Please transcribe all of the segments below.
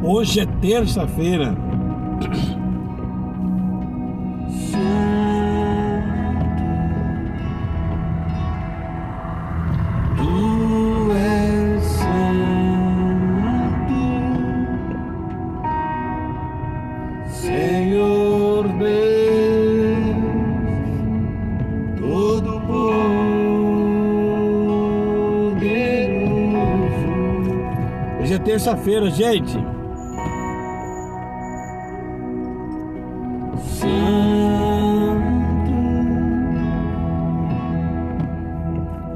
Hoje é terça-feira. Tu és santo, Senhor Deus Todo-Poderoso. Hoje é terça-feira, gente.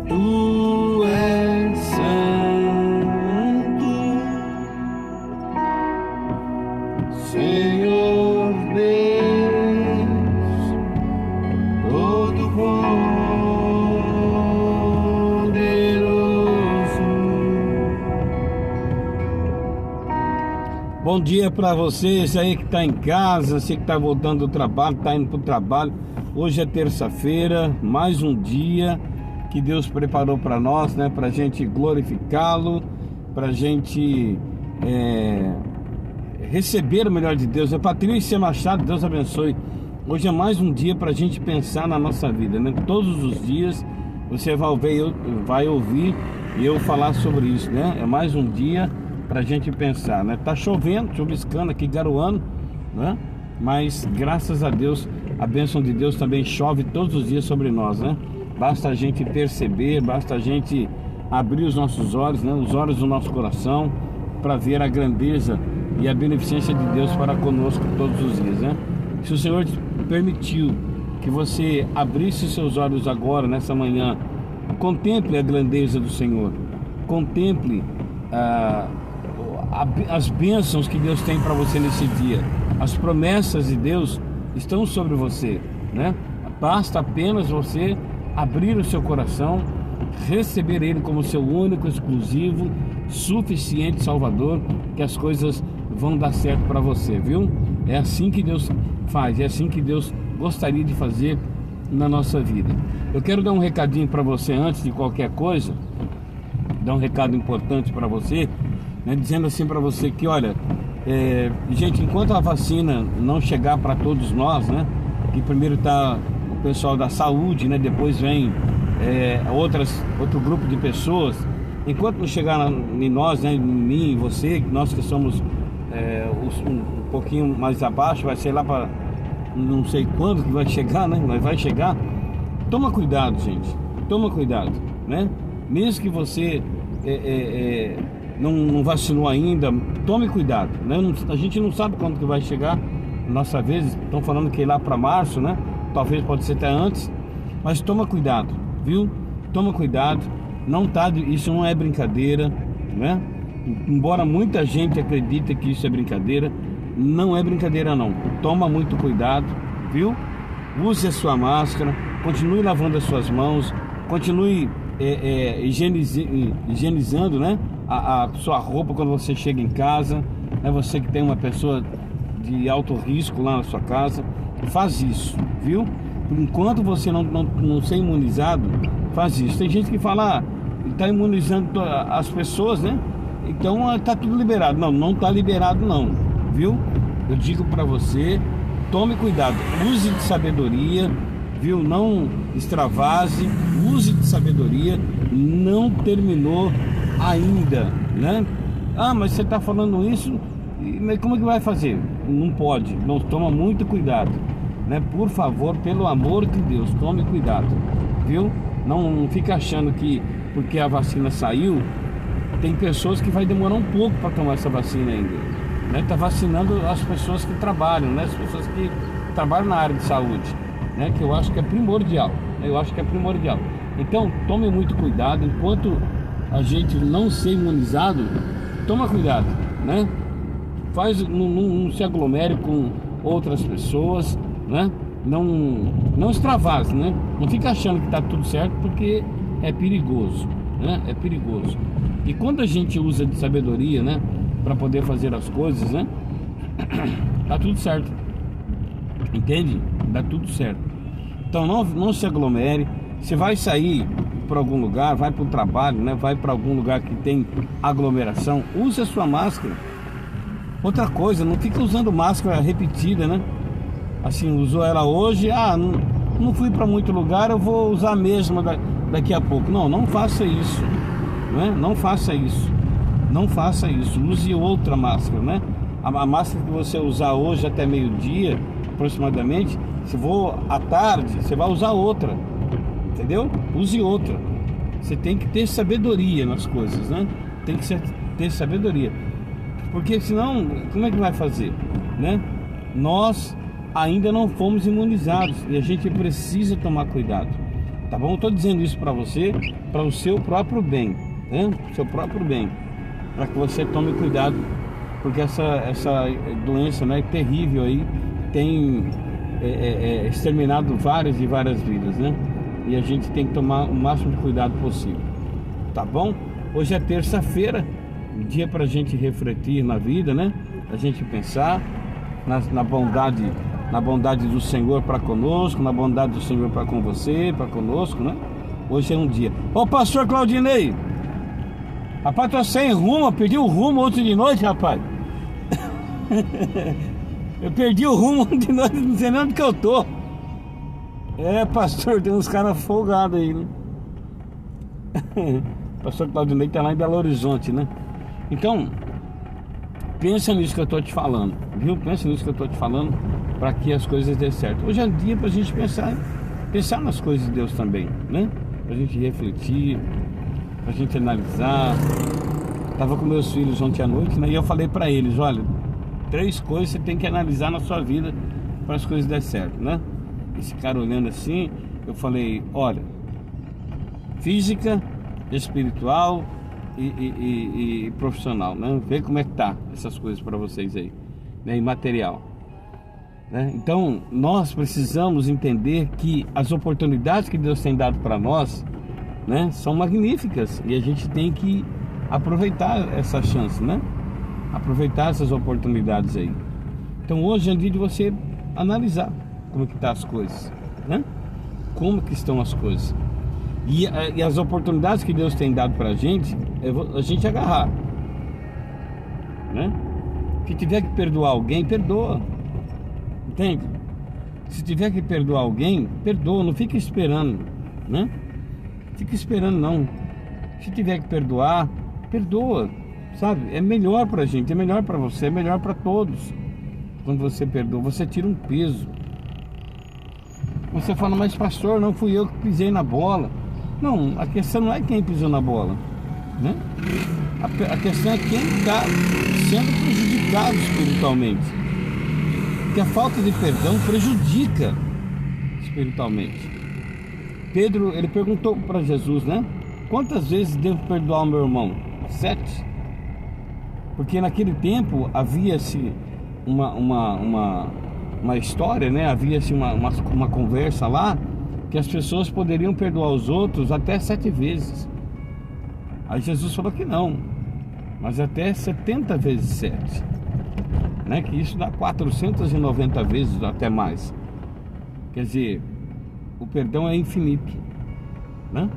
Tu és santo, Senhor Deus Todo-Poderoso. Bom dia para vocês aí que está em casa, você que está voltando do trabalho, está indo para o trabalho. Hoje é terça-feira, mais um dia que Deus preparou para nós, né? Para a gente glorificá-lo, para a gente receber o melhor de Deus. Patrícia Machado, Deus abençoe. Hoje é mais um dia para a gente pensar na nossa vida, né? Todos os dias você vai ouvir eu falar sobre isso, né? É mais um dia para a gente pensar, né? Tá chovendo, chuviscando aqui, garoando, né? Mas graças a Deus, a bênção de Deus também chove todos os dias sobre nós, né? Basta a gente perceber, basta a gente abrir os nossos olhos, né? Os olhos do nosso coração, para ver a grandeza e a beneficência de Deus para conosco todos os dias, né? Se o Senhor permitiu que você abrisse seus olhos agora, nessa manhã, contemple a grandeza do Senhor, contemple as bênçãos que Deus tem para você nesse dia. As promessas de Deus estão sobre você, né? Basta apenas você abrir o seu coração, receber Ele como seu único, exclusivo, suficiente Salvador, que as coisas vão dar certo para você, viu? É assim que Deus faz, é assim que Deus gostaria de fazer na nossa vida. Eu quero dar um recadinho para você antes de qualquer coisa, dar um recado importante para você, né? Dizendo assim para você que, olha, gente, enquanto a vacina não chegar para todos nós, né? Que primeiro está o pessoal da saúde, né? Depois vem outro grupo de pessoas. Enquanto não chegar em nós, né? Em mim, em você, nós que somos um pouquinho mais abaixo, vai ser lá para não sei quando que vai chegar, né? Mas vai chegar. Toma cuidado, gente. Toma cuidado, né? Mesmo que você não vacinou ainda, tome cuidado, né? A gente não sabe quando que vai chegar a nossa vez. Estão falando que é lá para março, né? Talvez pode ser até antes, mas toma cuidado, viu? Toma cuidado, isso não é brincadeira, né? Embora muita gente acredite que isso é brincadeira, não é brincadeira não. Toma muito cuidado, viu? Use a sua máscara, continue lavando as suas mãos, continue higienizando, né? A sua roupa quando você chega em casa, né? Você que tem uma pessoa de alto risco lá na sua casa, faz isso, viu? Enquanto você não ser imunizado, faz isso. Tem gente que fala, está imunizando as pessoas, né? Então está tudo liberado. Não está liberado não, viu? Eu digo para você, tome cuidado, use de sabedoria, viu? Não extravase, use de sabedoria. Não terminou ainda, né? Ah, mas você está falando isso, mas como é que vai fazer? Não pode, não, toma muito cuidado, né? Por favor, pelo amor de Deus, tome cuidado, viu? Não fica achando que porque a vacina saiu, tem pessoas que vai demorar um pouco para tomar essa vacina ainda, né? Tá vacinando as pessoas que trabalham, né? As pessoas que trabalham na área de saúde, né? Que eu acho que é primordial, Então, tome muito cuidado. Enquanto a gente não ser imunizado, toma cuidado, né? Não se aglomere com outras pessoas, né? Não extravase, né? Não fica achando que tá tudo certo, porque é perigoso, né? É perigoso. E quando a gente usa de sabedoria, né, para poder fazer as coisas, né, dá tudo certo. Entende? Dá tudo certo. Então não se aglomere. Você vai sair para algum lugar, vai para o trabalho, né, vai para algum lugar que tem aglomeração, use a sua máscara. Outra coisa, não fica usando máscara repetida, né? Assim, usou ela hoje, não fui para muito lugar, eu vou usar a mesma daqui a pouco. Não faça isso, né? Não faça isso. Não faça isso. Use outra máscara, né? A máscara que você usar hoje até meio-dia, aproximadamente, se for à tarde, você vai usar outra. Entendeu? Use outra. Você tem que ter sabedoria nas coisas, né? Tem que ter sabedoria. Porque senão, como é que vai fazer, né? Nós ainda não fomos imunizados e a gente precisa tomar cuidado, tá bom? Eu tô dizendo isso para você, para o seu próprio bem, né? Seu próprio bem, para que você tome cuidado, porque essa doença, né, terrível aí, tem exterminado várias e várias vidas, né? E a gente tem que tomar o máximo de cuidado possível, tá bom? Hoje é terça-feira, um dia para a gente refletir na vida, né? A gente pensar na bondade do Senhor para conosco, na bondade do Senhor para com você, para conosco, né? Hoje é um dia. Ô pastor Claudinei, rapaz, tô sem rumo, perdi o rumo ontem de noite, rapaz. Eu perdi o rumo ontem de noite, não sei nem onde que eu tô. Pastor, tem uns caras folgados aí, né? Pastor Claudinei tá lá em Belo Horizonte, né? Então, pensa nisso que eu tô te falando, viu? Pensa nisso que eu tô te falando, para que as coisas dêem certo. Hoje é dia pra gente pensar nas coisas de Deus também, né? Pra gente refletir, pra gente analisar. Tava com meus filhos ontem à noite, né? E eu falei pra eles, olha, 3 coisas você tem que analisar na sua vida para as coisas darem certo, né? Esse cara olhando assim, eu falei, olha, física, espiritual e profissional, né? Vê como é que tá essas coisas para vocês aí, né? E material, né? Então nós precisamos entender que as oportunidades que Deus tem dado para nós, né, são magníficas e a gente tem que aproveitar essa chance, né? Aproveitar essas oportunidades aí. Então hoje é dia de você analisar como que tá as coisas, né? Como que estão as coisas. E as oportunidades que Deus tem dado pra gente, a gente agarrar, né? Se tiver que perdoar alguém, perdoa. Entende? Se tiver que perdoar alguém, perdoa. Não fica esperando, né? Fica esperando não. Se tiver que perdoar, perdoa. Sabe? É melhor pra gente, é melhor pra você, é melhor pra todos. Quando você perdoa, você tira um peso. Você fala, mas pastor, não fui eu que pisei na bola. Não, a questão não é quem pisou na bola, né? A questão é quem está sendo prejudicado espiritualmente. Porque a falta de perdão prejudica espiritualmente. Pedro, ele perguntou para Jesus, né? Quantas vezes devo perdoar o meu irmão? 7. Porque naquele tempo havia-se uma história, né? Havia-se uma conversa lá, que as pessoas poderiam perdoar os outros até 7 vezes. Aí Jesus falou que não, mas até 70 vezes 7, né? Que isso dá 490 vezes, até mais. Quer dizer, o perdão é infinito, né?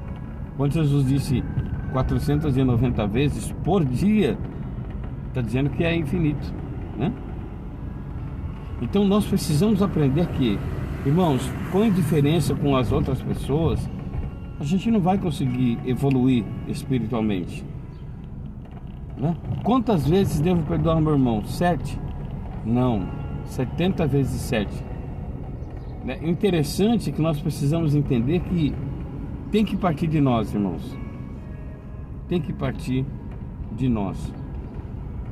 Quando Jesus disse 490 vezes por dia, está dizendo que é infinito, né? Então nós precisamos aprender que, irmãos, com indiferença com as outras pessoas, a gente não vai conseguir evoluir espiritualmente, né? Quantas vezes devo perdoar o meu irmão? 7? Não, 70 vezes 7. É interessante que nós precisamos entender que tem que partir de nós, irmãos. Tem que partir de nós,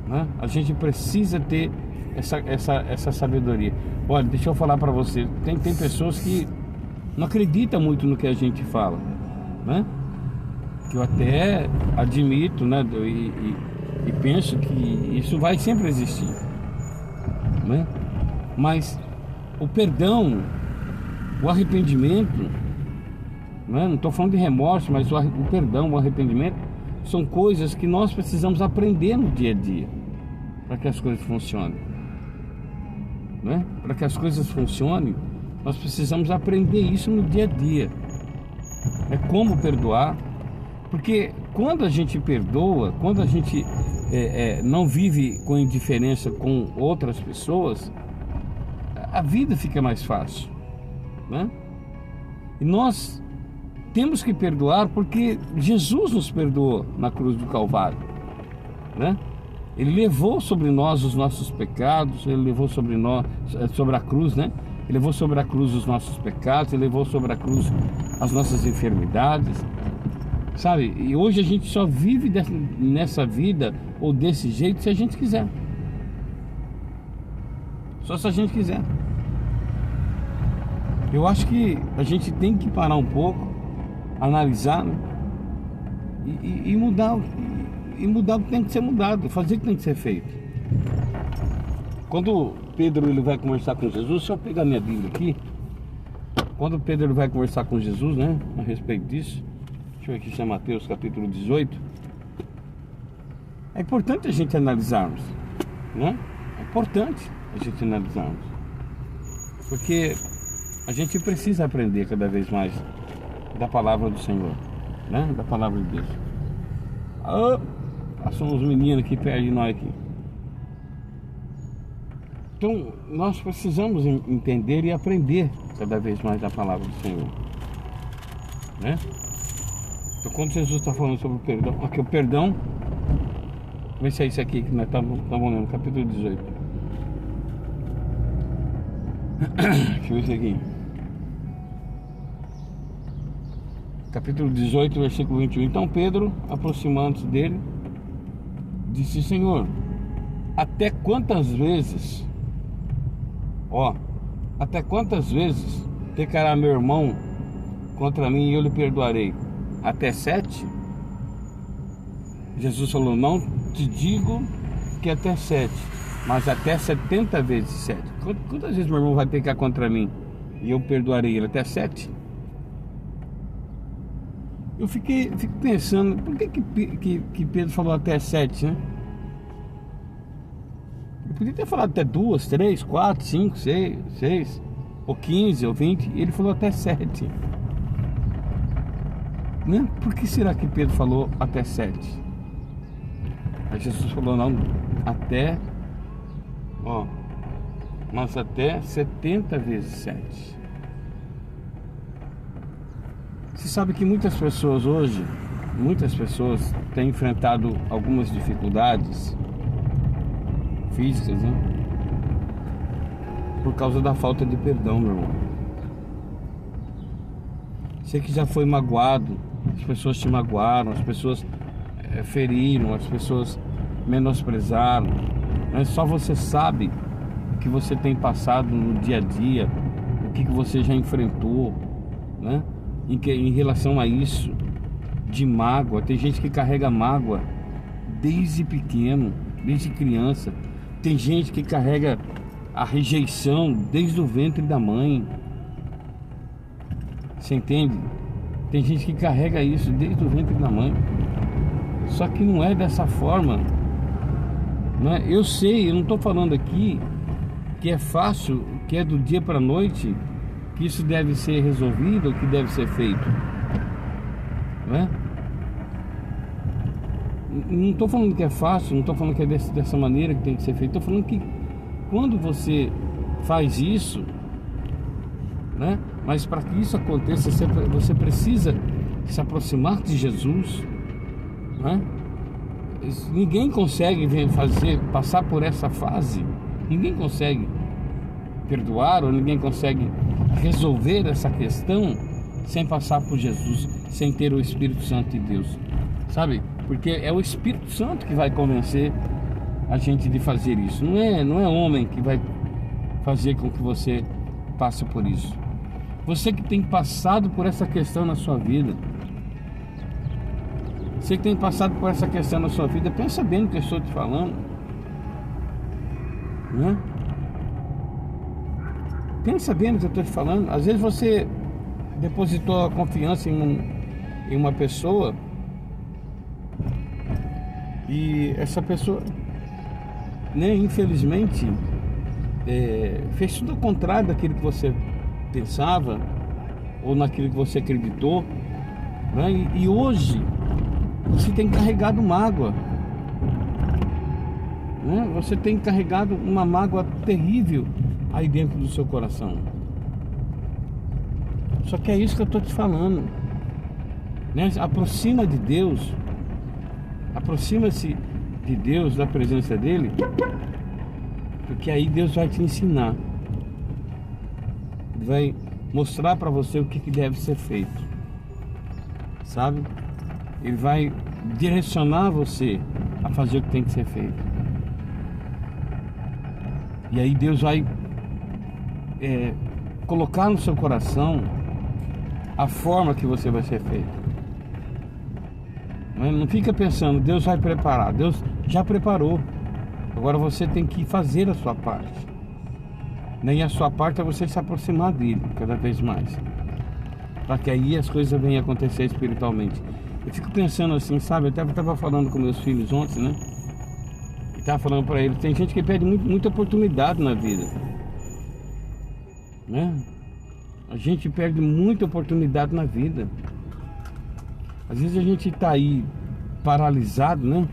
né? A gente precisa ter essa sabedoria. Olha, deixa eu falar para você, tem pessoas que não acreditam muito no que a gente fala, né? Que eu até admito, né? E penso que isso vai sempre existir, né? Mas o perdão, o arrependimento, Não estou falando de remorso, mas o perdão, o arrependimento são coisas que nós precisamos aprender no dia a dia para que as coisas funcionem, né? Para que as coisas funcionem, nós precisamos aprender isso no dia a dia. É como perdoar, porque quando a gente perdoa, quando a gente não vive com indiferença com outras pessoas, a vida fica mais fácil, né? E nós temos que perdoar porque Jesus nos perdoou na cruz do Calvário, né? Ele levou sobre nós os nossos pecados, ele levou sobre nós, sobre a cruz, né? Ele levou sobre a cruz os nossos pecados, ele levou sobre a cruz as nossas enfermidades, sabe? E hoje a gente só vive nessa vida ou desse jeito se a gente quiser. Só se a gente quiser. Eu acho que a gente tem que parar um pouco, analisar, né? e mudar o que tem que ser mudado, fazer o que tem que ser feito. Quando Pedro ele vai conversar com Jesus, deixa eu pegar minha Bíblia aqui. Quando Pedro ele vai conversar com Jesus, né, a respeito disso, deixa eu ver aqui, isso é Mateus capítulo 18. É importante a gente analisarmos, né? É importante a gente analisarmos, porque a gente precisa aprender cada vez mais da palavra do Senhor, né? Da palavra de Deus. Passou uns meninos aqui perto de nós aqui. Então nós precisamos entender e aprender cada vez mais da palavra do Senhor, né? Então quando Jesus está falando sobre o perdão, aqui o perdão, vê se é isso aqui que nós estamos lendo, capítulo 18. Deixa eu ver isso aqui. Capítulo 18, versículo 21. Então Pedro, aproximando-se dele, disse: Senhor, até quantas vezes pecará meu irmão contra mim e eu lhe perdoarei? Até 7? Jesus falou: não te digo que até 7, mas até 70 vezes 7. Quantas vezes meu irmão vai pecar contra mim e eu perdoarei ele? Até 7? Eu fico pensando, por que Pedro falou até 7, né? Ele podia ter falado até 2, 3, 4, 5, 6, ou 15, ou 20. Ele falou até 7, né? Por que será que Pedro falou até 7? Aí Jesus falou: não, mas até 70 vezes 7. Você sabe que muitas pessoas hoje, têm enfrentado algumas dificuldades físicas, né? Por causa da falta de perdão, meu irmão. Você que já foi magoado, as pessoas te magoaram, as pessoas feriram, as pessoas menosprezaram, né? Só você sabe o que você tem passado no dia a dia, o que você já enfrentou, né? Em relação a isso, de mágoa. Tem gente que carrega mágoa desde pequeno, desde criança. Tem gente que carrega a rejeição desde o ventre da mãe. Você entende? Tem gente que carrega isso desde o ventre da mãe. Só que não é dessa forma, né? Eu sei, eu não estou falando aqui que é fácil, que é do dia para a noite, que isso deve ser resolvido, que deve ser feito, né? Não estou falando que é fácil, não estou falando que é dessa maneira que tem que ser feito. Estou falando que quando você faz isso, né? Mas para que isso aconteça, você precisa se aproximar de Jesus, né? Ninguém consegue passar por essa fase. Ninguém consegue perdoar, ou ninguém consegue resolver essa questão sem passar por Jesus, sem ter o Espírito Santo de Deus, sabe? Porque é o Espírito Santo que vai convencer a gente de fazer isso. Não é homem que vai fazer com que você passe por isso. Você que tem passado por essa questão na sua vida, você que tem passado por essa questão na sua vida, pensa bem no que eu estou te falando, né? Pensa bem no que eu estou te falando. Às vezes você depositou a confiança em uma pessoa e essa pessoa, né, infelizmente, fez tudo ao contrário daquilo que você pensava ou naquilo que você acreditou, né? E hoje você tem carregado mágoa, né? Você tem carregado uma mágoa terrível aí dentro do seu coração. Só que é isso que eu estou te falando, né? Aproxima de Deus, aproxima-se de Deus, da presença dele, porque aí Deus vai te ensinar, vai mostrar para você o que deve ser feito, sabe? Ele vai direcionar você a fazer o que tem que ser feito. E aí Deus vai colocar no seu coração a forma que você vai ser feito. Não fica pensando, Deus vai preparar. Deus já preparou. Agora você tem que fazer a sua parte. E a sua parte é você se aproximar dele cada vez mais, para que aí as coisas venham a acontecer espiritualmente. Eu fico pensando assim, sabe? Eu até estava falando com meus filhos ontem, né? E estava falando para eles, tem gente que perde muita oportunidade na vida, né? A gente perde muita oportunidade na vida. Às vezes a gente está aí paralisado, né?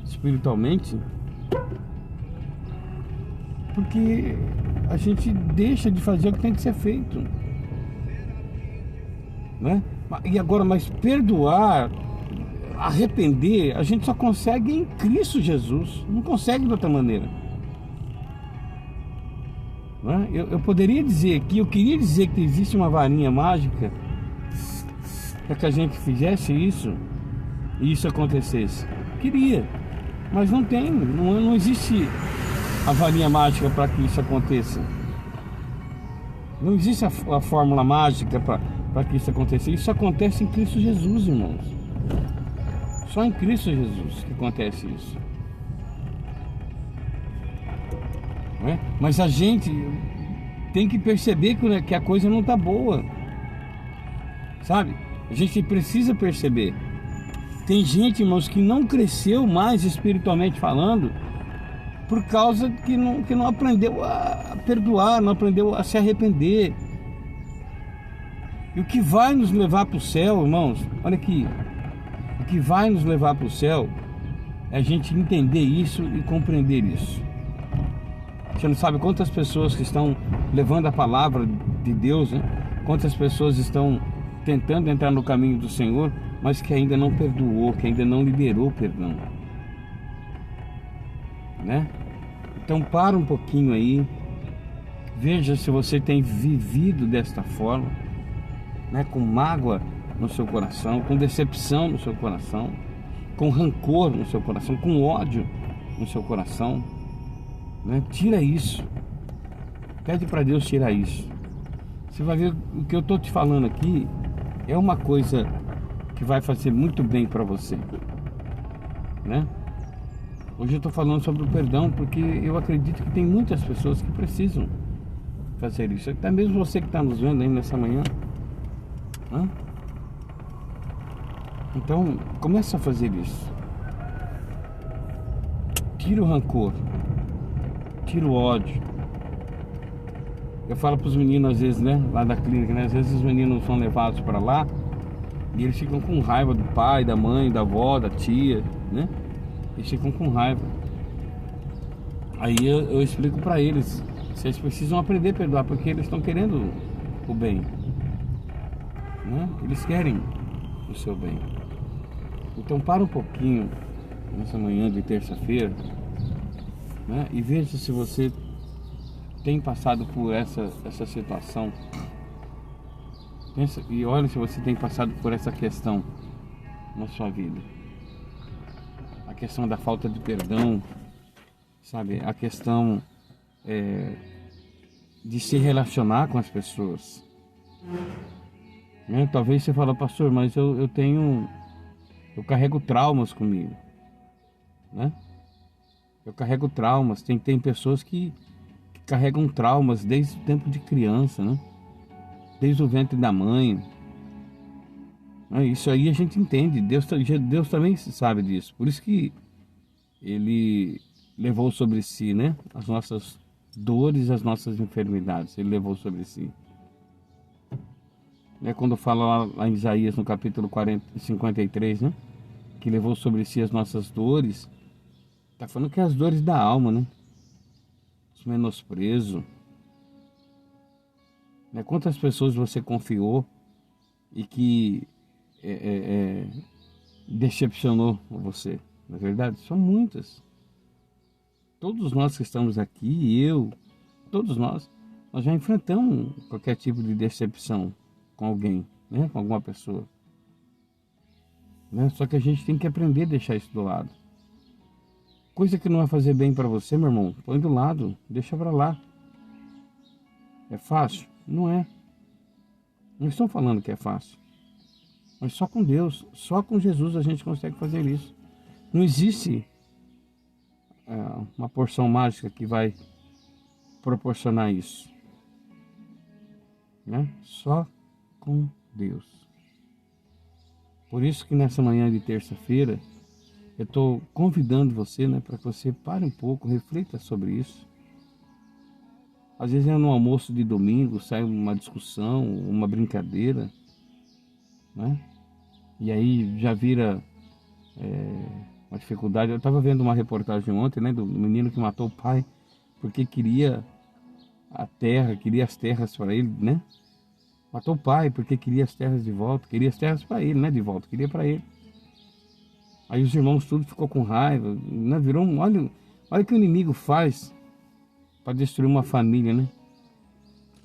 Espiritualmente, porque a gente deixa de fazer o que tem que ser feito, né? E agora, mas perdoar, arrepender, a gente só consegue em Cristo Jesus. Não consegue de outra maneira, né? Eu poderia dizer que eu queria dizer que existe uma varinha mágica para que a gente fizesse isso e isso acontecesse. Queria, mas não tem, não existe a varinha mágica para que isso aconteça. Não existe a fórmula mágica para que isso aconteça. Isso acontece em Cristo Jesus, irmãos. Só em Cristo Jesus que acontece isso, né? Mas a gente tem que perceber que a coisa não está boa, sabe? A gente precisa perceber. Tem gente, irmãos, que não cresceu mais espiritualmente falando por causa que não aprendeu a perdoar, não aprendeu a se arrepender. E o que vai nos levar para o céu, irmãos, olha aqui, o que vai nos levar para o céu é a gente entender isso e compreender isso. Você não sabe quantas pessoas que estão levando a palavra de Deus, né? Quantas pessoas estão tentando entrar no caminho do Senhor, mas que ainda não perdoou, que ainda não liberou perdão, né? Então para um pouquinho aí, veja se você tem vivido desta forma, né? Com mágoa no seu coração, com decepção no seu coração, com rancor no seu coração, com ódio no seu coração, né? Tira isso, pede para Deus tirar isso. Você vai ver o que eu estou te falando aqui é uma coisa que vai fazer muito bem para você, né? Hoje eu estou falando sobre o perdão porque eu acredito que tem muitas pessoas que precisam fazer isso. Até mesmo você que está nos vendo aí nessa manhã, né? Então comece a fazer isso. Tira o rancor, tira o ódio. Eu falo para os meninos às vezes, né, lá da clínica, né? Às vezes os meninos são levados para lá e eles ficam com raiva do pai, da mãe, da avó, da tia, né? Eles ficam com raiva. Aí eu explico para eles, vocês precisam aprender a perdoar, porque eles estão querendo o bem, né? Eles querem o seu bem. Então para um pouquinho nessa manhã de terça-feira, né? E veja se você tem passado por essa situação. Pensa, e olha se você tem passado por essa questão na sua vida. A questão da falta de perdão, sabe? A questão de se relacionar com as pessoas, né? Talvez você fale, pastor, mas eu carrego traumas comigo, né? Eu carrego traumas. Tem pessoas que carregam traumas desde o tempo de criança, né? desde o ventre da mãe. Isso aí a gente entende, Deus também sabe disso. Por isso que Ele levou sobre si, né, as nossas dores, as nossas enfermidades. Ele levou sobre si. Quando fala lá em Isaías, no capítulo 53, né, que levou sobre si as nossas dores, tá falando que é as dores da alma, né? Os menosprezo. Quantas pessoas você confiou e que decepcionou você? Na verdade, são muitas. Todos nós que estamos aqui, eu, todos nós já enfrentamos qualquer tipo de decepção com alguém, né? Com alguma pessoa. Só que a gente tem que aprender a deixar isso do lado. Coisa que não vai fazer bem para você, meu irmão, põe do lado, deixa para lá. É fácil? Não é. Não estou falando que é fácil. Mas só com Deus, só com Jesus a gente consegue fazer isso. Não existe uma porção mágica que vai proporcionar isso. Só com Deus. Por isso que nessa manhã de terça-feira, eu estou convidando você, para que você pare um pouco, reflita sobre isso. Às vezes no almoço de domingo sai uma discussão, uma brincadeira, e aí já vira uma dificuldade. Eu estava vendo uma reportagem ontem, do menino que matou o pai porque queria a terra, queria as terras para ele, Matou o pai porque queria as terras de volta, queria as terras para ele, de volta, queria para ele. Aí os irmãos tudo ficou com raiva, virou olha o que o inimigo faz para destruir uma família,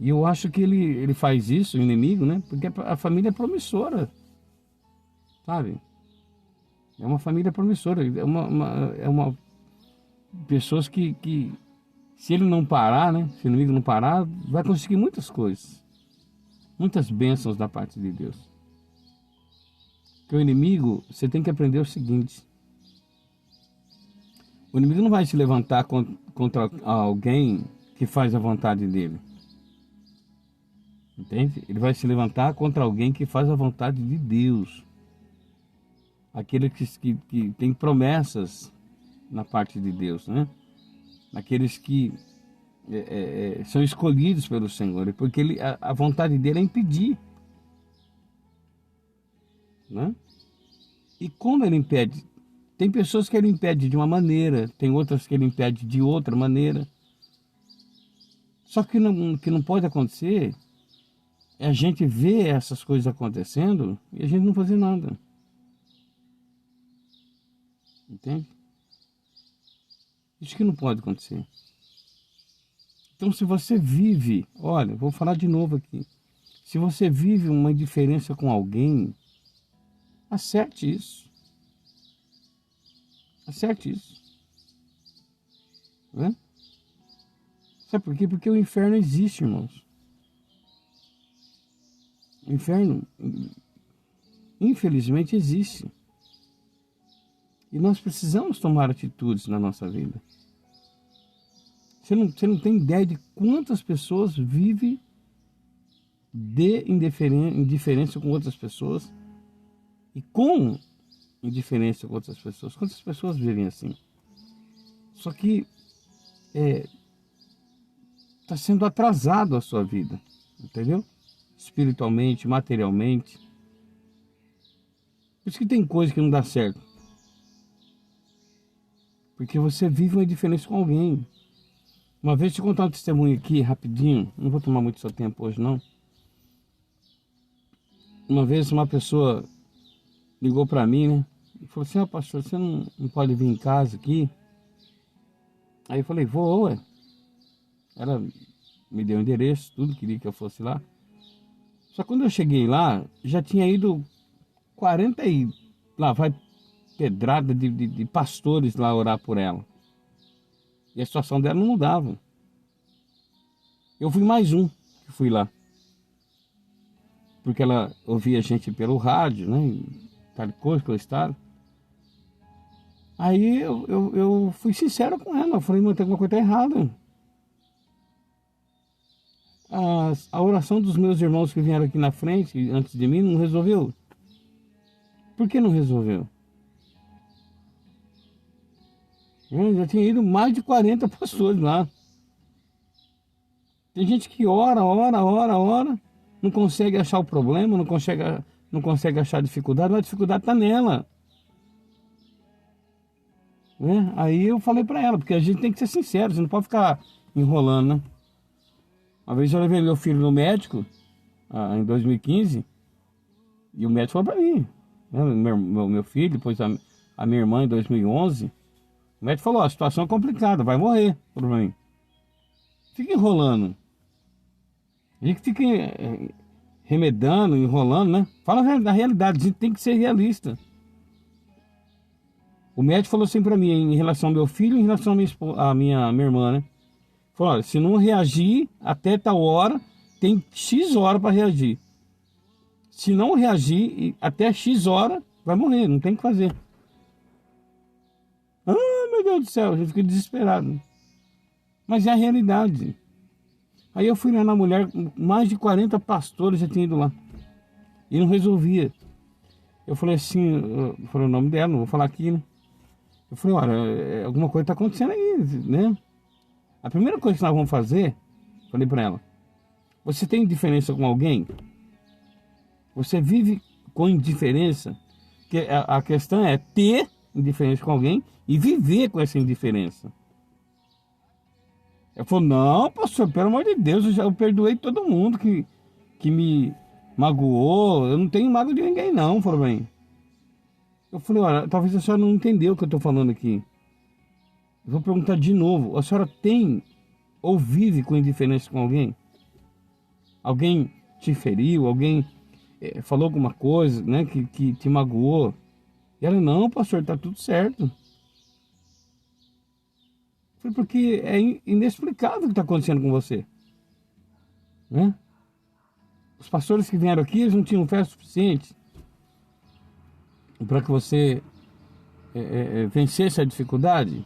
E eu acho que ele faz isso, o inimigo, porque a família é promissora, sabe? É uma família promissora, é uma pessoas que se ele não parar, se o inimigo não parar, vai conseguir muitas coisas, muitas bênçãos da parte de Deus. Porque o inimigo, você tem que aprender o seguinte: o inimigo não vai se levantar contra alguém que faz a vontade dele. Entende? Ele vai se levantar contra alguém que faz a vontade de Deus. Aquele que tem promessas na parte de Deus, Aqueles que são escolhidos pelo Senhor, porque a vontade dele é impedir. E como ele impede? Tem pessoas que ele impede de uma maneira, tem outras que ele impede de outra maneira. Só que que não pode acontecer é a gente ver essas coisas acontecendo e a gente não fazer nada. Entende? Isso que não pode acontecer. Então, se você vive, olha, vou falar de novo aqui. Se você vive uma indiferença com alguém, acerte isso. Acerte isso. Sabe por quê? Porque o inferno existe, irmãos. O inferno, infelizmente, existe. E nós precisamos tomar atitudes na nossa vida. Você não tem ideia de quantas pessoas vivem de indiferença com outras pessoas e com indiferença com outras pessoas. Quantas pessoas vivem assim? Só que está sendo atrasado a sua vida, entendeu? Espiritualmente, materialmente. Por isso que tem coisa que não dá certo. Porque você vive uma diferença com alguém. Uma vez, deixa eu contar um testemunho aqui, rapidinho. Não vou tomar muito seu tempo hoje, não. Uma vez, uma pessoa ligou para mim, e falou assim: pastor, você não pode vir em casa aqui? Aí eu falei: vou, ué. Ela me deu o endereço, tudo, queria que eu fosse lá. Só que quando eu cheguei lá, já tinha ido 40 e lá vai pedrada de pastores lá orar por ela. E a situação dela não mudava. Eu fui mais um que fui lá. Porque ela ouvia a gente pelo rádio, tal coisa que eu estava. Aí eu fui sincero com ela. Eu falei: mas tem alguma coisa errada. a oração dos meus irmãos que vieram aqui na frente, antes de mim, não resolveu? Por que não resolveu? Eu já tinha ido mais de 40 pastores lá. Tem gente que ora, não consegue achar o problema, não consegue achar a dificuldade, mas a dificuldade está nela. Né? Aí eu falei para ela, porque a gente tem que ser sincero, você não pode ficar enrolando, né? Uma vez eu levei meu filho no médico, em 2015, e o médico falou para mim, né? Meu filho, depois a minha irmã em 2011, o médico falou, a situação é complicada, vai morrer, falou para mim. Fica enrolando. A gente fica remedando, enrolando, né? Fala da realidade, a gente tem que ser realista. O médico falou assim pra mim, em relação ao meu filho e em relação à minha irmã, né? Falou, olha, se não reagir até tal hora, tem X hora para reagir. Se não reagir até X hora, vai morrer, não tem o que fazer. Ah, meu Deus do céu, eu fiquei desesperado. Mas é a realidade. Aí eu fui lá na mulher, mais de 40 pastores já tinham ido lá. E não resolvia. Eu falei assim, eu falei o nome dela, não vou falar aqui, né? Eu falei, olha, alguma coisa está acontecendo aí, né? A primeira coisa que nós vamos fazer, falei para ela, você tem indiferença com alguém? Você vive com indiferença? Porque a questão é ter indiferença com alguém e viver com essa indiferença. Eu falei, não, pastor, pelo amor de Deus, eu perdoei todo mundo que me magoou, eu não tenho mágoa de ninguém não, falou bem. Eu falei, olha, talvez a senhora não entendeu o que eu estou falando aqui. Eu vou perguntar de novo, a senhora tem ou vive com indiferença com alguém? Alguém te feriu, alguém falou alguma coisa, né, que te magoou? E ela, não, pastor, tá tudo certo. Foi porque é inexplicável o que está acontecendo com você. Né? Os pastores que vieram aqui, eles não tinham fé suficiente para que você vencesse a dificuldade.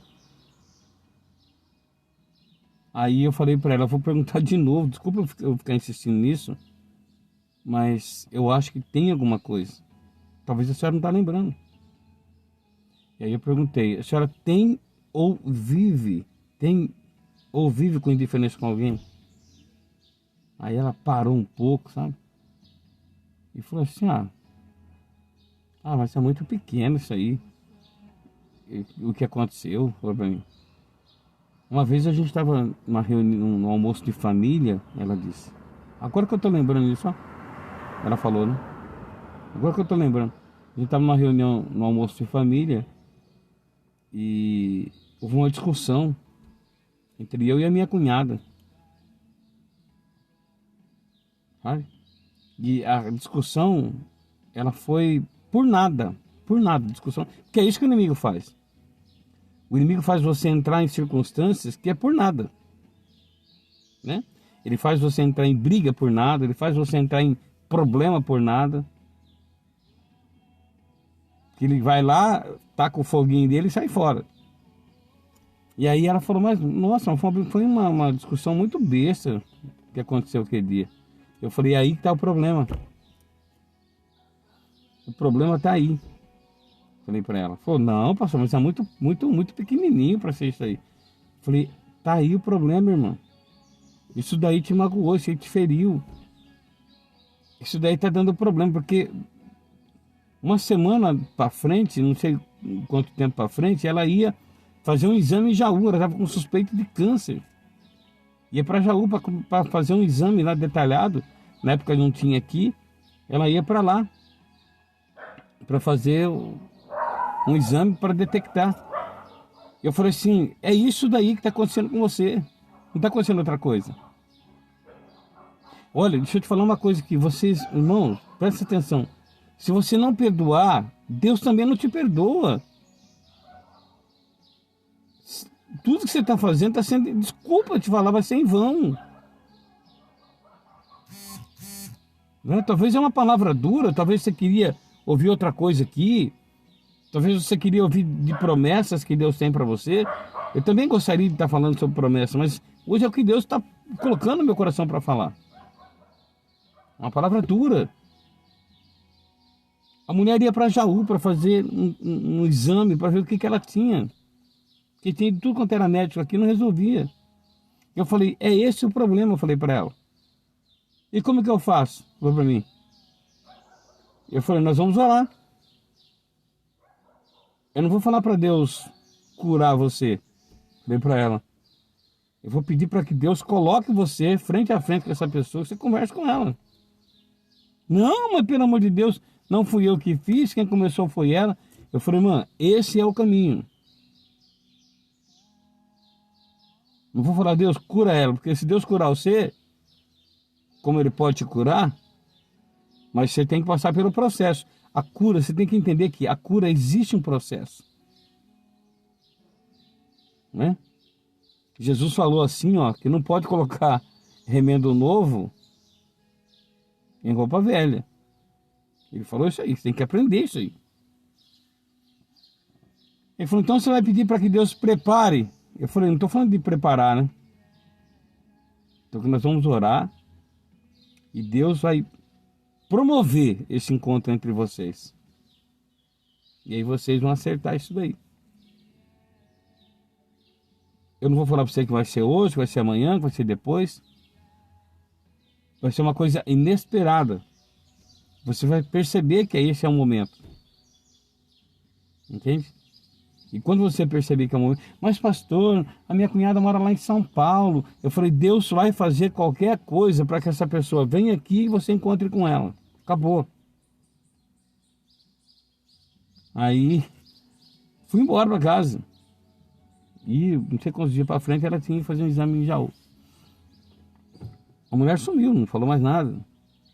Aí eu falei para ela, vou perguntar de novo, desculpa eu ficar insistindo nisso, mas eu acho que tem alguma coisa. Talvez a senhora não está lembrando. E aí eu perguntei, a senhora tem ou vive com indiferença com alguém? Aí ela parou um pouco, sabe? E falou assim, mas é muito pequeno isso aí. O que aconteceu, falou pra mim. Uma vez a gente estava numa reunião, num almoço de família, ela disse. Agora que eu tô lembrando disso, ó. Ela falou, né? Agora que eu tô lembrando. A gente estava numa reunião, no almoço de família, e houve uma discussão entre eu e a minha cunhada. Sabe? E a discussão, ela foi por nada, discussão. Porque é isso que o inimigo faz. O inimigo faz você entrar em circunstâncias que é por nada. Né? Ele faz você entrar em briga por nada, ele faz você entrar em problema por nada. Que ele vai lá, taca o foguinho dele e sai fora. E aí ela falou, mas nossa, foi uma discussão muito besta que aconteceu aquele dia. Eu falei, aí que tá o problema. O problema tá aí. Falei pra ela. Falou, não, pastor, mas é muito pequenininho pra ser isso aí. Falei, tá aí o problema, irmã. Isso daí te magoou, isso aí te feriu. Isso daí tá dando problema, porque uma semana pra frente, não sei quanto tempo pra frente, ela ia fazer um exame em Jaú, ela estava com suspeita de câncer. Ia para Jaú para fazer um exame lá detalhado, na época não tinha aqui, ela ia para lá para fazer um exame para detectar. Eu falei assim, é isso daí que está acontecendo com você, não está acontecendo outra coisa. Olha, deixa eu te falar uma coisa aqui, vocês, irmãos, presta atenção, se você não perdoar, Deus também não te perdoa. Tudo que você está fazendo está sendo, desculpa te falar, vai ser em vão. Né? Talvez é uma palavra dura, talvez você queria ouvir outra coisa aqui, talvez você queria ouvir de promessas que Deus tem para você. Eu também gostaria de estar falando sobre promessas, mas hoje é o que Deus está colocando no meu coração para falar. Uma palavra dura. A mulher ia para Jaú para fazer um exame, para ver o que ela tinha. Que tinha tudo quanto era médico aqui, não resolvia. Eu falei, é esse o problema, eu falei para ela. E como que eu faço? Falou para mim. Eu falei, nós vamos orar. Eu não vou falar para Deus curar você. Falei para ela. Eu vou pedir para que Deus coloque você frente a frente com essa pessoa, você converse com ela. Não, mas pelo amor de Deus, não fui eu que fiz, quem começou foi ela. Eu falei, irmã, esse é o caminho. Não vou falar, Deus, cura ela, porque se Deus curar você, como Ele pode te curar, mas você tem que passar pelo processo. A cura, você tem que entender que a cura existe um processo. Né? Jesus falou assim, ó, que não pode colocar remendo novo em roupa velha. Ele falou isso aí, você tem que aprender isso aí. Ele falou, então você vai pedir para que Deus prepare. Eu falei, não estou falando de preparar, né? Então nós vamos orar e Deus vai promover esse encontro entre vocês. E aí vocês vão acertar isso daí. Eu não vou falar para você que vai ser hoje, que vai ser amanhã, que vai ser depois. Vai ser uma coisa inesperada. Você vai perceber que esse é o momento. Entende? E quando você perceber que é o momento... Mas pastor, a minha cunhada mora lá em São Paulo. Eu falei, Deus vai fazer qualquer coisa para que essa pessoa venha aqui e você encontre com ela. Acabou. Aí, fui embora para casa. E não sei quantos dias para frente ela tinha que fazer um exame em Jaú. A mulher sumiu, não falou mais nada.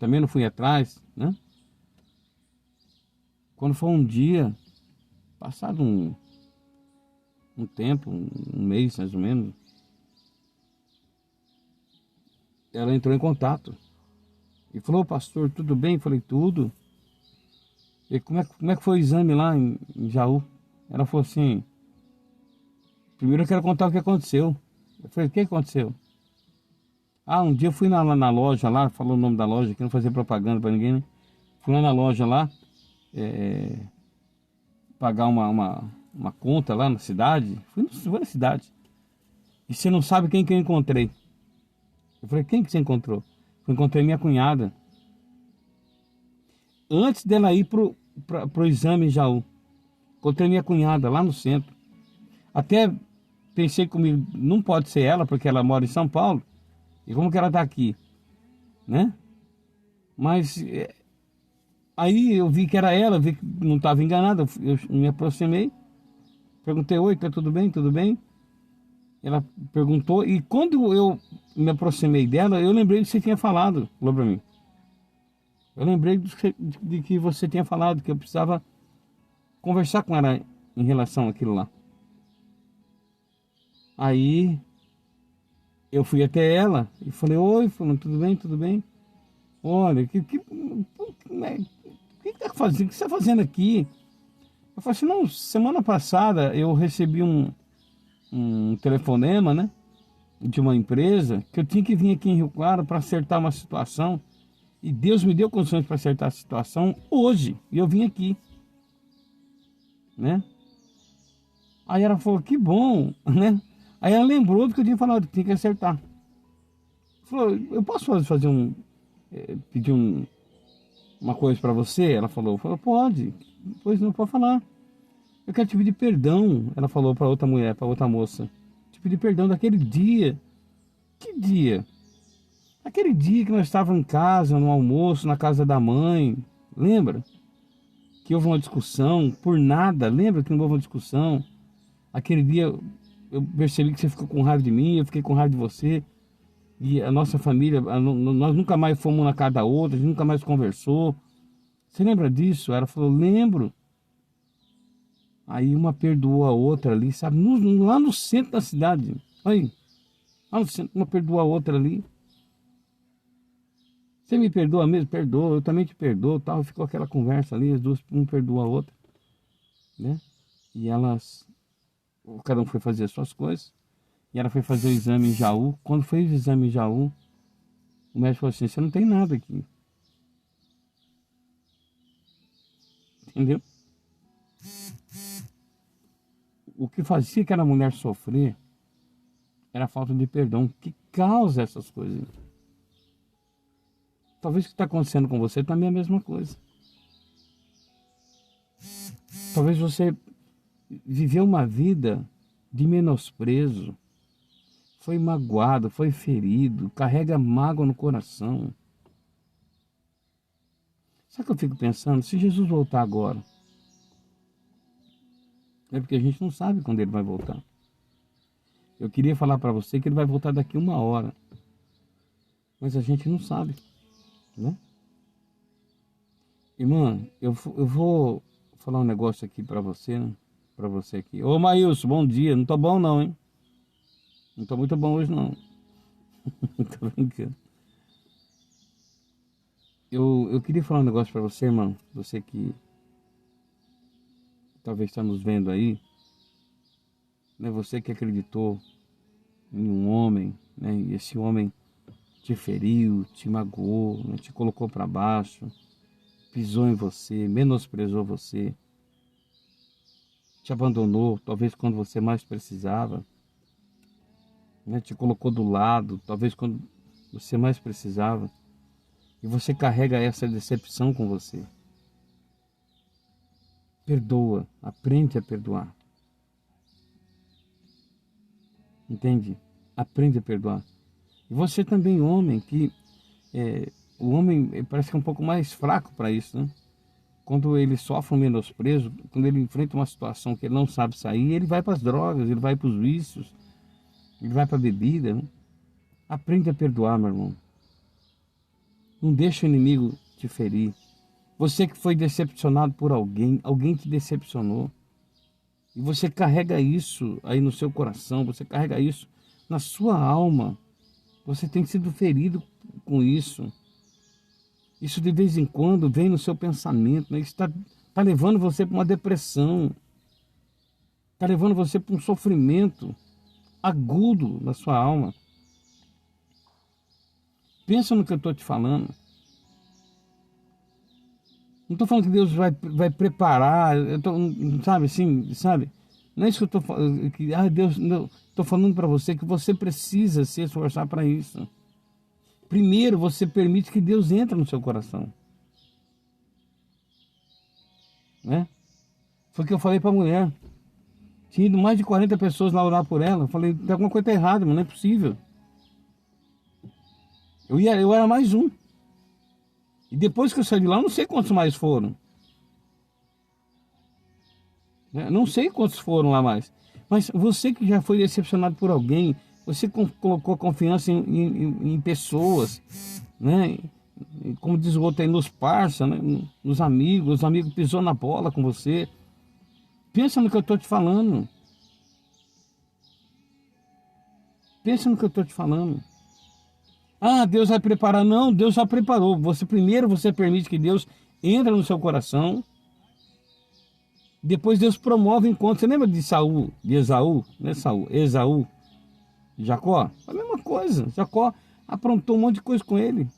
Também não fui atrás, né? Quando foi um dia, passado um tempo, um mês mais ou menos, ela entrou em contato. E falou, pastor, tudo bem? Eu falei, tudo. E como é que foi o exame lá em Jaú? Ela falou assim, primeiro eu quero contar o que aconteceu. Eu falei, o que aconteceu? Ah, um dia eu fui na loja lá, falou o nome da loja, que não fazia propaganda para ninguém, né? Fui lá na loja lá, pagar uma conta lá na cidade. Fui na cidade. E você não sabe quem que eu encontrei. Eu falei, quem que você encontrou? Eu encontrei minha cunhada. Antes dela ir pro exame em Jaú. Encontrei minha cunhada lá no centro. Até pensei comigo, não pode ser ela, porque ela mora em São Paulo. E como que ela tá aqui? Né? Mas aí eu vi que era ela, vi que não estava enganado. Eu me aproximei. Perguntei, oi, tá tudo bem? Tudo bem? Ela perguntou. E quando eu me aproximei dela, eu lembrei do que você tinha falado. Falou pra mim. Eu lembrei de que você tinha falado, que eu precisava conversar com ela em relação àquilo lá. Aí eu fui até ela e falei, oi, falando, tudo bem, tudo bem? Olha, o que tá fazendo? O que você está fazendo aqui? Eu falei assim, não, semana passada eu recebi um telefonema, né? De uma empresa, que eu tinha que vir aqui em Rio Claro para acertar uma situação. E Deus me deu condições para acertar a situação hoje. E eu vim aqui. Né? Aí ela falou, que bom, né? Aí ela lembrou do que eu tinha falado, que tinha que acertar. Falou, eu posso fazer pedir uma coisa para você? Ela falou, pode. Pois não, pode falar. Eu quero te pedir perdão, ela falou para outra mulher, para outra moça. Te pedir perdão daquele dia. Que dia? Aquele dia que nós estávamos em casa, no almoço, na casa da mãe. Lembra? Que houve uma discussão por nada. Lembra que não houve uma discussão? Aquele dia eu percebi que você ficou com raiva de mim, eu fiquei com raiva de você. E a nossa família, nós nunca mais fomos na casa da outra, a gente nunca mais conversou. Você lembra disso? Ela falou, lembro. Aí uma perdoou a outra ali, sabe? Lá no centro da cidade. Aí, lá no centro, uma perdoou a outra ali. Você me perdoa mesmo? Perdoa, eu também te perdoo, tal. Ficou aquela conversa ali, as duas, um perdoa a outra, né? E elas, cada um foi fazer as suas coisas. E ela foi fazer o exame em Jaú. Quando fez o exame em Jaú, o médico falou assim, você não tem nada aqui. Entendeu? O que fazia aquela mulher sofrer era a falta de perdão. Que causa essas coisas? Talvez o que está acontecendo com você também é a mesma coisa. Talvez você viveu uma vida de menosprezo, foi magoado, foi ferido, carrega mágoa no coração. Sabe o que eu fico pensando? Se Jesus voltar agora, é porque a gente não sabe quando ele vai voltar. Eu queria falar para você que ele vai voltar daqui 1 hora, mas a gente não sabe, né? Irmã, eu vou falar um negócio aqui para você, né? Para você aqui. Ô Maílson, bom dia. Não tô bom não, hein? Não tô muito bom hoje não. Tô brincando. Eu queria falar um negócio para você, irmão. Você que talvez está nos vendo aí, né? Você que acreditou em um homem, né? E esse homem te feriu, te magoou, né? Te colocou para baixo, pisou em você, menosprezou você, te abandonou, talvez quando você mais precisava, né? Te colocou do lado, talvez quando você mais precisava, e você carrega essa decepção com você. Perdoa, aprende a perdoar. Entende? Aprende a perdoar. E você também, homem, que o homem parece que é um pouco mais fraco para isso, né? Quando ele sofre um menosprezo, quando ele enfrenta uma situação que ele não sabe sair, ele vai para as drogas, ele vai para os vícios, ele vai para a bebida, né? Aprende a perdoar, meu irmão. Não deixa o inimigo te ferir. Você que foi decepcionado por alguém, alguém te decepcionou. E você carrega isso aí no seu coração, você carrega isso na sua alma. Você tem sido ferido com isso. Isso de vez em quando vem no seu pensamento, né? Isso está levando você para uma depressão. Está levando você para um sofrimento agudo na sua alma. Pensa no que eu estou te falando. Não estou falando que Deus vai preparar, sabe assim, sabe? Não é isso que eu estou falando, Deus, estou falando para você que você precisa se esforçar para isso. Primeiro, você permite que Deus entre no seu coração. Né? Foi o que eu falei para a mulher. Tinha ido mais de 40 pessoas lá orar por ela. Eu falei, tem alguma coisa errada, mas não é possível. Eu era mais um. E depois que eu saí de lá, eu não sei quantos mais foram. Não sei quantos foram lá mais. Mas você que já foi decepcionado por alguém, você colocou confiança em pessoas, né? Como diz o outro aí, nos parça, né? Nos amigos, os amigos pisou na bola com você. Pensa no que eu estou te falando. Pensa no que eu estou te falando. Ah, Deus vai preparar. Não, Deus já preparou. Primeiro você permite que Deus entre no seu coração. Depois Deus promove encontros. Você lembra de Saul, de Esaú? Não é Saul, Esaú, Jacó? A mesma coisa. Jacó aprontou um monte de coisa com ele.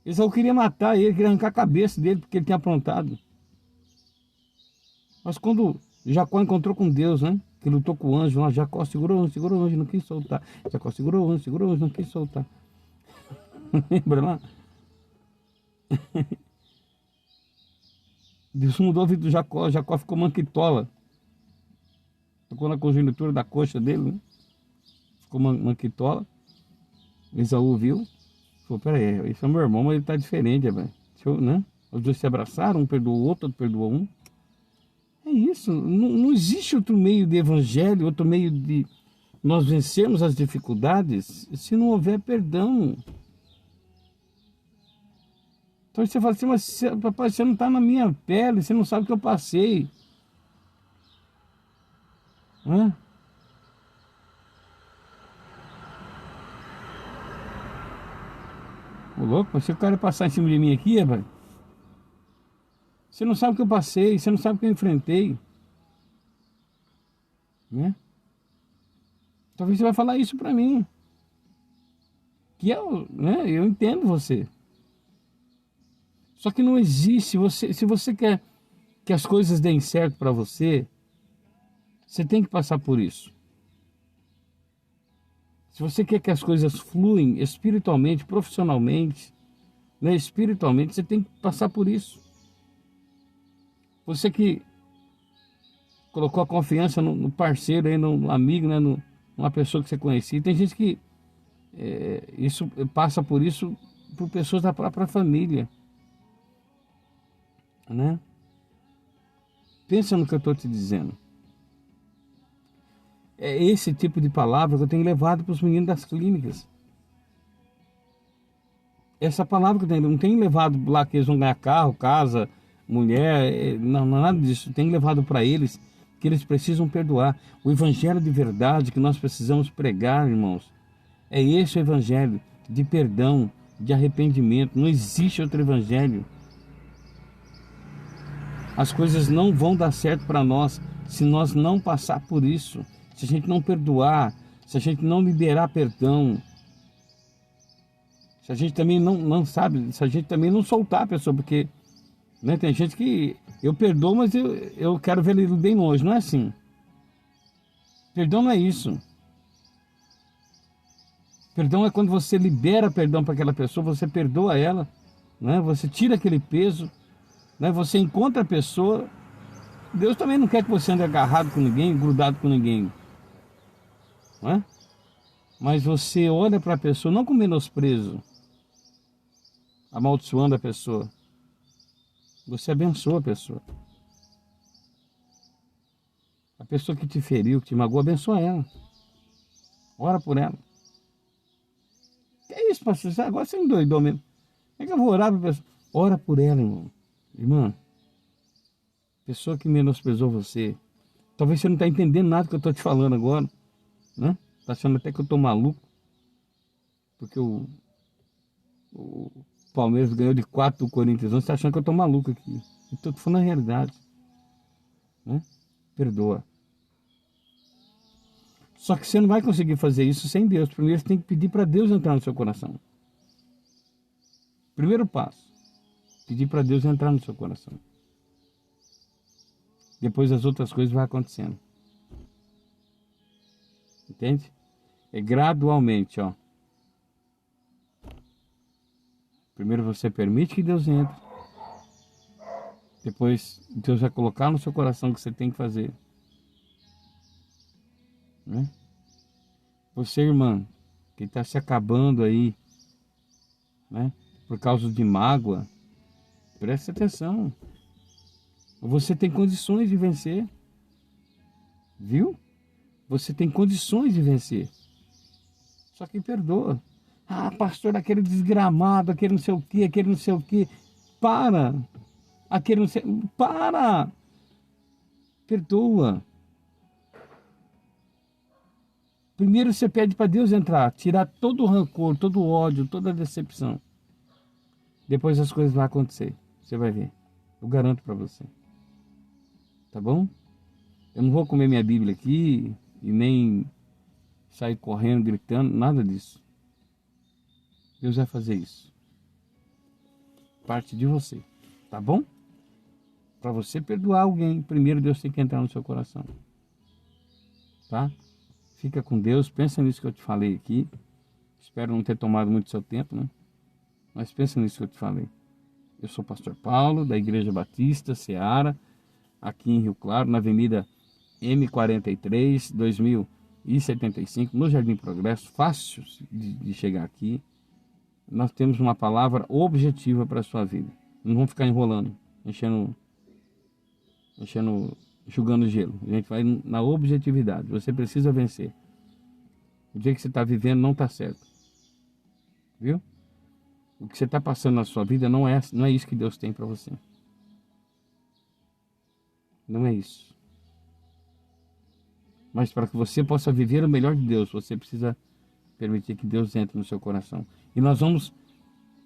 Esaú queria matar ele, queria arrancar a cabeça dele porque ele tinha aprontado. Mas quando Jacó encontrou com Deus, né? Que lutou com o anjo lá, Jacó segurou o anjo, não quis soltar. Jacó segurou o anjo, não quis soltar. Lembra lá? Deus mudou a vida do Jacó. Jacó ficou manquitola. Tocou na conjuntura da coxa dele, né? Ficou manquitola. Esaú viu. Falou, peraí, esse é meu irmão, mas ele tá diferente, velho. Né? Os dois se abraçaram, um perdoou o outro perdoou um. É isso. Não existe outro meio de evangelho, outro meio de nós vencermos as dificuldades se não houver perdão. Então você fala assim, mas papai, você não está na minha pele, você não sabe o que eu passei. Hã? Ô louco, mas se o cara passar em cima de mim aqui, velho, você não sabe o que eu passei, você não sabe o que eu enfrentei. Né? Talvez você vai falar isso para mim. Que eu entendo você. Só que não existe, se você quer que as coisas deem certo para você, você tem que passar por isso. Se você quer que as coisas fluem espiritualmente, profissionalmente, né, espiritualmente, você tem que passar por isso. Você que colocou a confiança no parceiro, aí, no amigo, né, numa pessoa que você conhecia. Tem gente que isso passa por isso por pessoas da própria família, né? Pensa no que eu estou te dizendo. É esse tipo de palavra que eu tenho levado para os meninos das clínicas. Essa palavra que eu tenho, não tenho levado lá que eles vão ganhar carro, casa, mulher, não, não é nada disso. Eu tenho levado para eles que eles precisam perdoar. O evangelho de verdade que nós precisamos pregar, irmãos, é esse o evangelho de perdão, de arrependimento. Não existe outro evangelho. As coisas não vão dar certo para nós se nós não passar por isso. Se a gente não perdoar, se a gente não liberar perdão, se a gente também não sabe, se a gente também não soltar a pessoa, porque, né, tem gente que eu perdoo, mas eu quero ver ele bem longe. Não é assim. Perdão não é isso. Perdão é quando você libera perdão para aquela pessoa, você perdoa ela, né? Você tira aquele peso, né? Você encontra a pessoa. Deus também não quer que você ande agarrado com ninguém, grudado com ninguém, não é? Mas você olha para a pessoa não com menosprezo, amaldiçoando a pessoa. Você abençoa a pessoa. A pessoa que te feriu, que te magoou, abençoa ela. Ora por ela. Que é isso, pastor? Agora você endoidou mesmo. Como é que eu vou orar para a pessoa? Ora por ela, irmão. Irmã, pessoa que menosprezou você. Talvez você não está entendendo nada que eu estou te falando agora, né? Está achando até que eu estou maluco. Porque o Palmeiras ganhou de 4 do Corinthians. Você está achando que eu estou maluco aqui. Eu estou falando a realidade, né? Perdoa. Só que você não vai conseguir fazer isso sem Deus. Primeiro você tem que pedir para Deus entrar no seu coração. Primeiro passo. Pedir para Deus entrar no seu coração. Depois as outras coisas vão acontecendo. Entende? É gradualmente, ó. Primeiro você permite que Deus entre. Depois Deus vai colocar no seu coração o que você tem que fazer. Né? Você, irmã, que está se acabando aí, né? Por causa de mágoa, preste atenção. Você tem condições de vencer. Viu? Você tem condições de vencer. Só que perdoa. Ah, pastor, aquele desgramado, aquele não sei o que, aquele não sei o que. Para. Aquele não sei... Para. Perdoa. Primeiro você pede para Deus entrar, tirar todo o rancor, todo o ódio, toda a decepção. Depois as coisas vão acontecer. Você vai ver. Eu garanto para você. Tá bom? Eu não vou comer minha Bíblia aqui e nem sair correndo, gritando, nada disso. Deus vai fazer isso. Parte de você. Tá bom? Para você perdoar alguém, primeiro Deus tem que entrar no seu coração. Tá? Fica com Deus, pensa nisso que eu te falei aqui. Espero não ter tomado muito seu tempo, né? Mas pensa nisso que eu te falei. Eu sou o pastor Paulo, da Igreja Batista, Seara, aqui em Rio Claro, na Avenida M43, 2075, no Jardim Progresso, fácil de chegar aqui. Nós temos uma palavra objetiva para a sua vida. Não vamos ficar enrolando, jogando gelo. A gente vai na objetividade. Você precisa vencer. O dia que você está vivendo não está certo. Viu? O que você está passando na sua vida não é isso que Deus tem para você. Não é isso. Mas para que você possa viver o melhor de Deus, você precisa permitir que Deus entre no seu coração. E nós vamos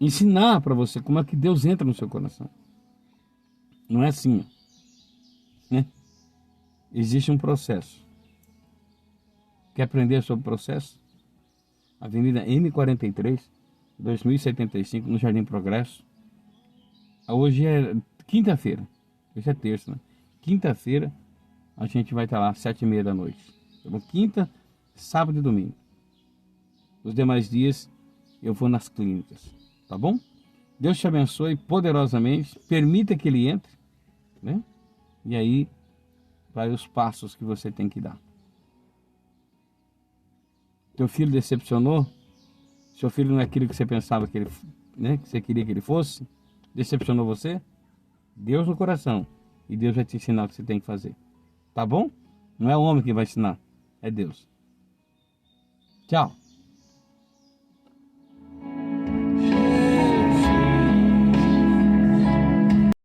ensinar para você como é que Deus entra no seu coração. Não é assim, né? Existe um processo. Quer aprender sobre o processo? Avenida M43, 2075, no Jardim Progresso. Hoje é quinta-feira. Hoje é terça, né? Quinta-feira a gente vai estar lá às 7h30 da noite. Tá bom? Quinta, sábado e domingo. Os demais dias eu vou nas clínicas. Tá bom? Deus te abençoe poderosamente. Permita que ele entre, né? E aí vai os passos que você tem que dar. Teu filho decepcionou? Seu filho não é aquilo que você pensava que ele, né, que você queria que ele fosse? Decepcionou você? Deus no coração. E Deus vai te ensinar o que você tem que fazer. Tá bom? Não é o homem que vai ensinar, é Deus. Tchau.